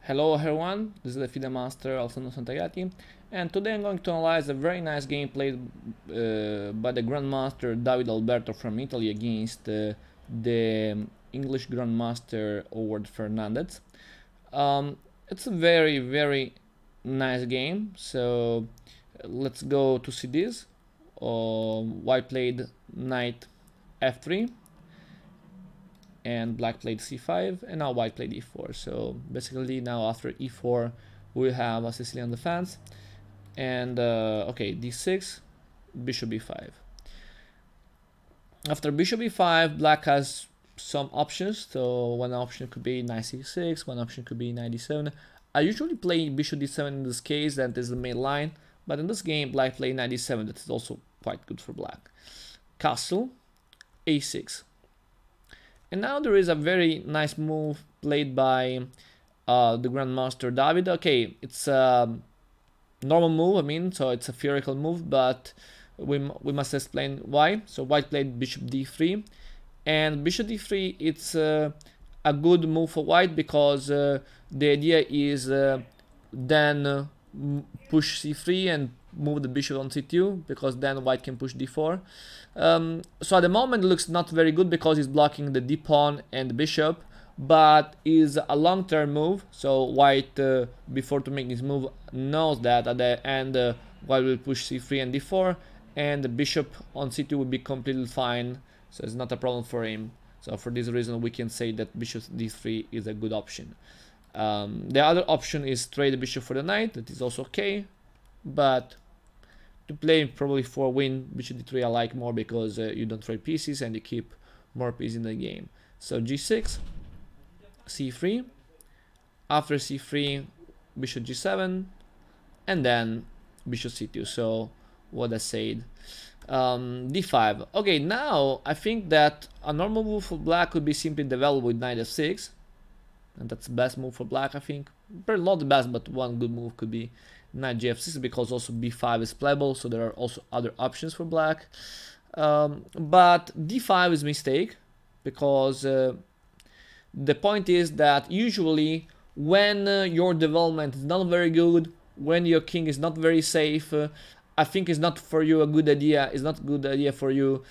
Hello everyone, this is the FIDE Master Alessandro Santagati, and today I'm going to analyze a very nice game played by the Grandmaster Davide Alberto from Italy against the English Grandmaster Howard Fernandez. It's a very nice game, so let's go to see this. White played knight f3 and black played c5, and now white played e4. So basically now after e4 we have a Sicilian defense, and okay, d6, bishop b5. After bishop b5, black has some options. So one option could be knight c6, one option could be knight d7. I usually play bishop d7 in this case, that is the main line, but in this game black played knight d7, that is also quite good for black. Castle, a6. And now there is a very nice move played by the Grandmaster David. Okay, it's a normal move, I mean, so it's a theoretical move, but we must explain why. So white played bishop d3, and bishop d3, it's a good move for white because the idea is then push c3 and move the bishop on c2, because then white can push d4. So at the moment it looks not very good because he's blocking the d-pawn and the bishop, but is a long-term move. So white, before to make this move, knows that at the end white will push c3 and d4, and the bishop on c2 will be completely fine, so it's not a problem for him. So for this reason we can say that bishop d3 is a good option. The other option is trade the bishop for the knight, that is also okay, but to play probably for win bishop d3 I like more, because you don't trade pieces and you keep more pieces in the game. So g6, c3, after c3 bishop g7, and then bishop c2. So what I said, d5. Okay, now I think that a normal move for black could be simply developed with knight f6, and that's the best move for black, I think. Probably not the best, but one good move could be knight gf6, because also b5 is playable, so there are also other options for black. But d5 is a mistake, because the point is that usually when your development is not very good, when your king is not very safe, I think it's not for you a good idea. It's not a good idea for you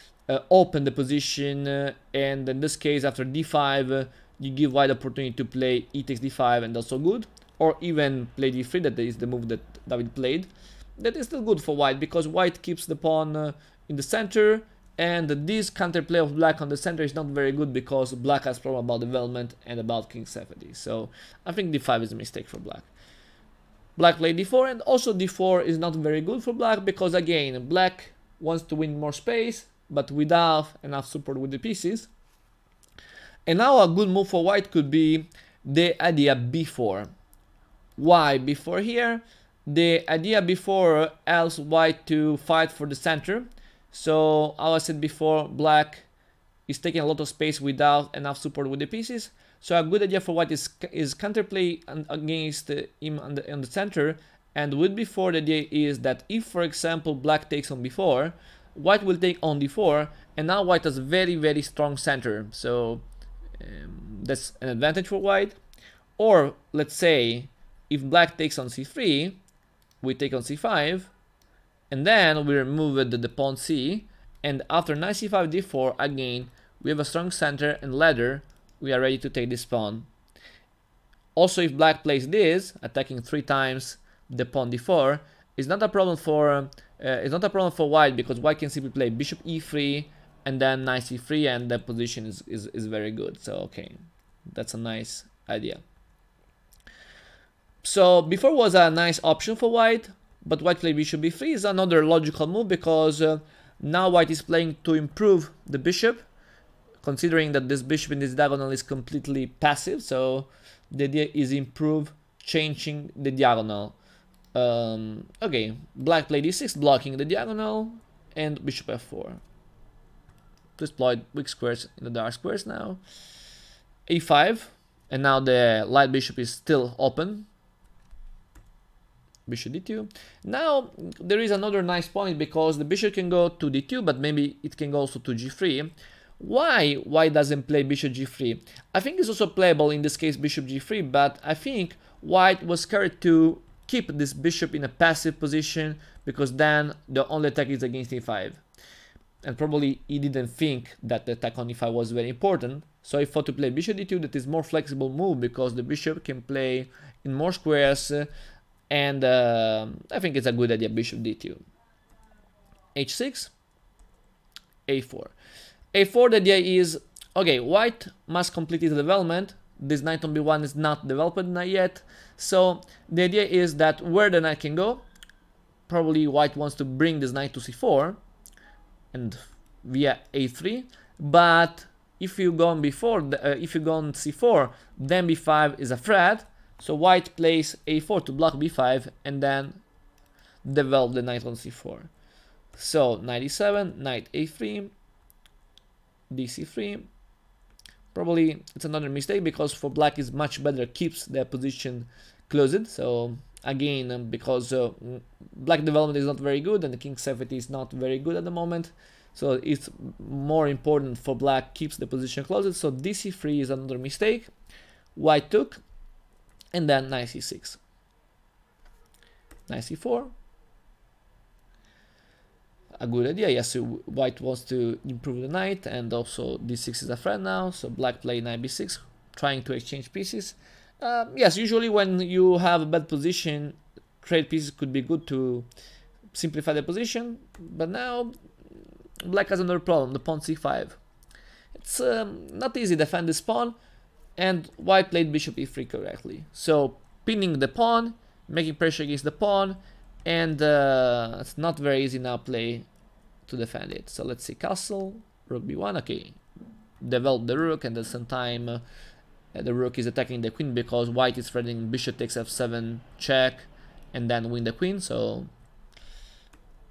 open the position, and in this case after d5 you give white the opportunity to play e takes d5, and that's so good. Or even play d3, that is the move that David played. That is still good for white, because white keeps the pawn in the center, and this counterplay of black on the center is not very good, because black has problem about development and about king c70. So I think d5 is a mistake for black. Black played d4, and also d4 is not very good for black, because again, black wants to win more space, but without enough support with the pieces. And now a good move for white could be the idea b4. Why b4 here? The idea before allows white to fight for the center. So as I said before, black is taking a lot of space without enough support with the pieces. So a good idea for white is counterplay against him on the center. And with b4, the idea is that if, for example, black takes on b4, white will take on d4, and now white has a very strong center. So that's an advantage for white. Or let's say if black takes on c3, we take on c5, and then we remove the pawn c, and after knight c5 d4, again we have a strong center and ladder, we are ready to take this pawn. Also, if black plays this, attacking 3 times the pawn d4, it's not a problem for white, because white can simply play bishop e3 and then knight c3, and the position is very good. So okay, that's a nice idea. So before was a nice option for white, but white played bishop b3 is another logical move, because now white is playing to improve the bishop, considering that this bishop in this diagonal is completely passive. So the idea is improve changing the diagonal. Okay, black played e6, blocking the diagonal, and bishop f4 to exploit weak squares in the dark squares. Now a5, and now the light bishop is still open. Bishop d2. Now there is another nice point, because the bishop can go to d2, but maybe it can go also to g3. Why white doesn't play bishop g3? I think it's also playable in this case bishop g3, but I think white was scared to keep this bishop in a passive position because then the only attack is against e5. And probably he didn't think that the attack on e5 was very important, so he thought to play bishop d2. That is more flexible move because the bishop can play in more squares, and I think it's a good idea, bishop d2. h6, a4. a4, the idea is, okay, white must complete its development. This knight on b1 is not developed not yet, so the idea is that where the knight can go, probably white wants to bring this knight to c4 and via a3, but if you go on if you go on c4, then b5 is a threat, so white plays a4 to block b5 and then develop the knight on c4. So knight e7, knight a3, dc3. Probably it's another mistake because for black is much better keeps the position closed. So again, because black development is not very good and the king safety is not very good at the moment, so it's more important for black keeps the position closed. So dc3 is another mistake white took, and then knight c6, knight c4. A good idea, yes, so white wants to improve the knight, and also d6 is a threat now, so black play knight b6, trying to exchange pieces. Yes, usually when you have a bad position, trade pieces could be good to simplify the position, but now black has another problem, the pawn c5. It's not easy to defend this pawn, and white played bishop e3 correctly. So pinning the pawn, making pressure against the pawn, and it's not very easy now play to defend it. So let's see, castle, rook b1, okay. Develop the rook, and at the same time the rook is attacking the queen because white is threatening bishop takes f7 check and then win the queen, so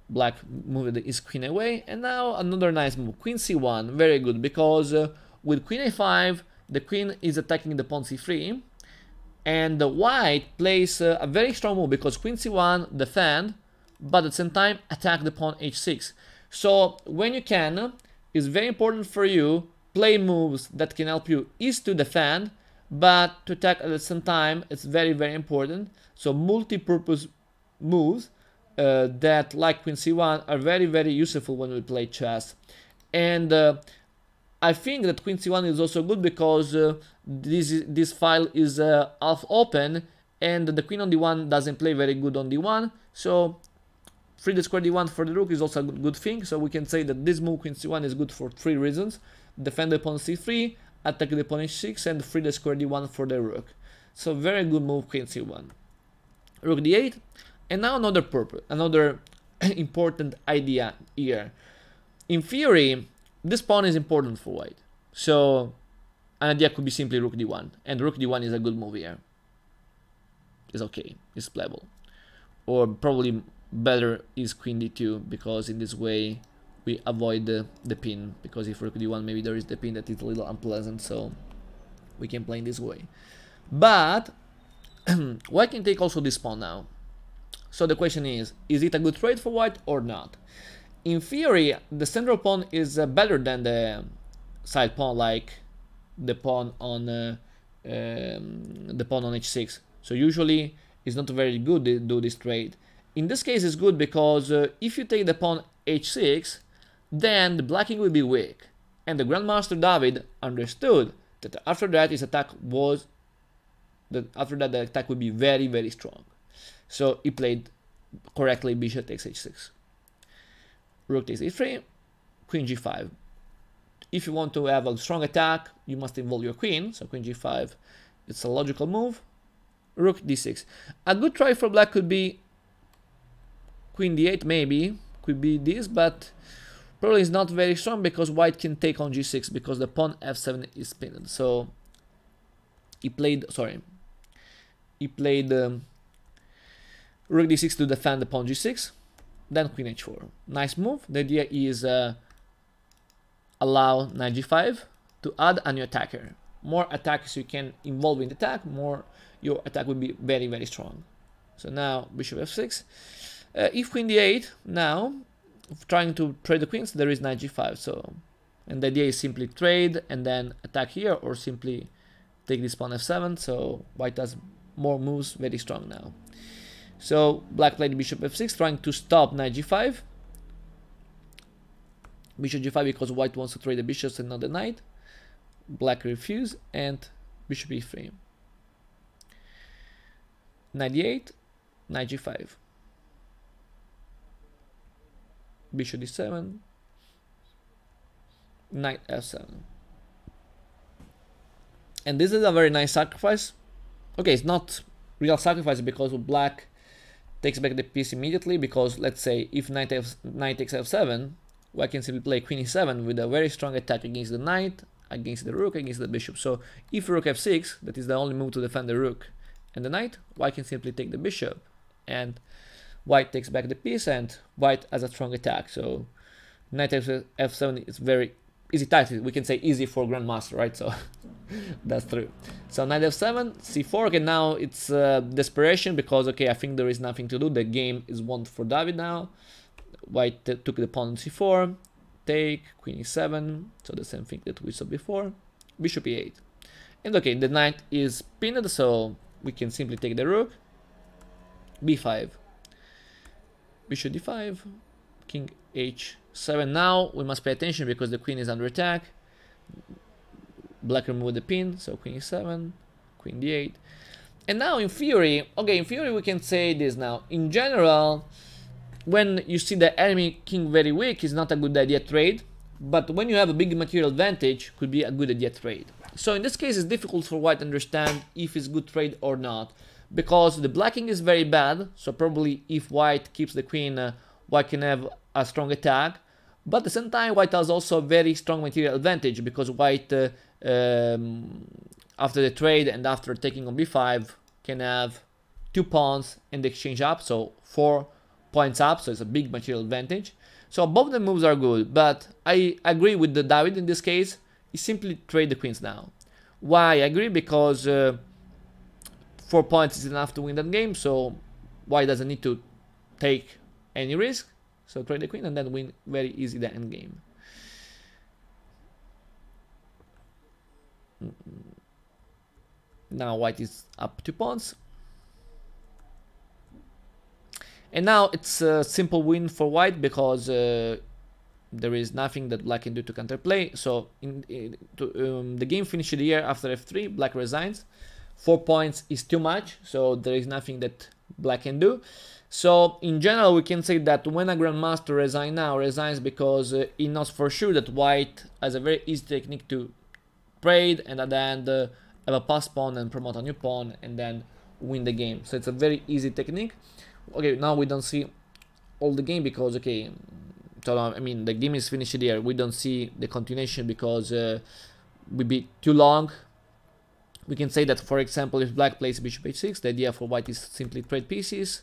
black moved his queen away. And now another nice move, queen c1, very good, because with queen a5 the queen is attacking the pawn c3, and the white plays a very strong move because queen c1 defend, but at the same time attack the pawn h6. So when you can, it's very important for you play moves that can help you is to defend, but to attack at the same time. It's very, very important. So multi-purpose moves that, like queen c1, are very, very useful when we play chess. And I think that queen c1 is also good because this file is half open, and the queen on d1 doesn't play very good on d1, so free the square d1 for the rook is also a good thing. So we can say that this move queen c1 is good for 3 reasons: defend the pawn c3, attack the pawn h6, and free the square d1 for the rook. So very good move queen c1. Rook d8, and now another important idea here. In theory, this pawn is important for white, so an idea could be simply rook d1, and rook d1 is a good move here. It's okay, it's playable. Or probably better is queen d2, because in this way we avoid the pin, because if rook d1 maybe there is the pin that is a little unpleasant, so we can play in this way. But white can take also this pawn now. So the question is it a good trade for white or not? In theory, the central pawn is better than the side pawn, like the pawn on h6. So usually it's not very good to do this trade. In this case, it's good because if you take the pawn h6, then the blacking will be weak, and the Grandmaster David understood that after that his attack was the attack would be very, very strong. So he played correctly bishop takes h6. Rook takes e3, queen g5. If you want to have a strong attack, you must involve your queen, so queen g5, it's a logical move. Rook d6. A good try for black could be queen d8, maybe, could be this, but probably is not very strong because white can take on g6 because the pawn f7 is pinned. So he played rook d6 to defend the pawn g6. Then queen h4. Nice move. The idea is allow knight g5 to add a new attacker. More attacks you can involve in the attack, more your attack will be very, very strong. So now bishop f6. If queen d8, now trying to trade the queens, there is knight g5. So And the idea is simply trade and then attack here, or simply take this pawn f7. So white has more moves, very strong now. So black played bishop f6, trying to stop knight g5. Bishop g5 because white wants to trade the bishops and not the knight. Black refused, and bishop e3. Knight d8, knight g5. Bishop d7, knight f7. And this is a very nice sacrifice. Okay, it's not real sacrifice because black takes back the piece immediately, because let's say if knight takes f7, white can simply play queen e7 with a very strong attack against the knight, against the rook, against the bishop. So if rook f6, that is the only move to defend the rook and the knight, white can simply take the bishop, and white takes back the piece, and white has a strong attack. So knight f7 is very easy tactic. We can say easy for grandmaster, right? So that's true. So knight f7, c4. Okay, now it's desperation, because okay, I think there is nothing to do. The game is won for David now. White took the pawn on c4, take, queen e7, so the same thing that we saw before, bishop e8. And okay, the knight is pinned, so we can simply take the rook, b5, bishop d5, king h7. Now we must pay attention because the queen is under attack. Black removed the pin, so queen e7, queen d8. And now in theory, okay, in theory we can say this now. In general, when you see the enemy king very weak, it's not a good idea trade, but when you have a big material advantage, could be a good idea trade. So in this case, it's difficult for white to understand if it's good trade or not, because the black king is very bad, so probably if white keeps the queen, white can have a strong attack, but at the same time, white has also a very strong material advantage, because white, after the trade and after taking on b5, can have 2 pawns in the exchange up, so 4 points up, so it's a big material advantage. So both the moves are good, but I agree with the David in this case. He simply trade the queens now. Why I agree? Because 4 points is enough to win that game, so white doesn't need to take any risk. So trade the queen and then win very easy the end game. Now white is up 2 pawns. And now it's a simple win for white, because there is nothing that black can do to counterplay. So the game finished here after f3, black resigns. 4 points is too much, so there is nothing that black can do. So in general, we can say that when a grandmaster resigns because he knows for sure that white has a very easy technique to trade, and at the end have a pass pawn and promote a new pawn and then win the game. So it's a very easy technique. Okay, now we don't see all the game because, okay, so I mean the game is finished here. We don't see the continuation because would be too long. We can say that, for example, if black plays bishop h6, the idea for white is simply trade pieces.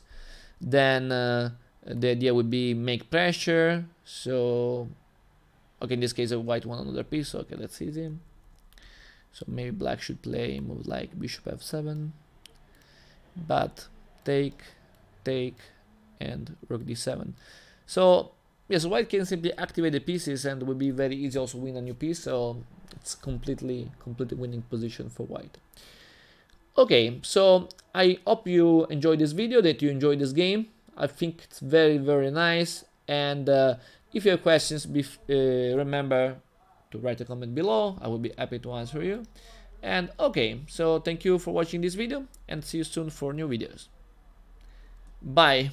Then the idea would be make pressure. So, okay, in this case, white won another piece. So, okay, that's easy. So maybe black should play move like bishop f7, but take, and rook d7. So yes, white can simply activate the pieces and will be very easy also win a new piece. So it's completely winning position for white. Okay, so I hope you enjoyed this video, that you enjoyed this game. I think it's very nice. And if you have questions, remember to write a comment below. I will be happy to answer you. And okay, so thank you for watching this video and see you soon for new videos. Bye.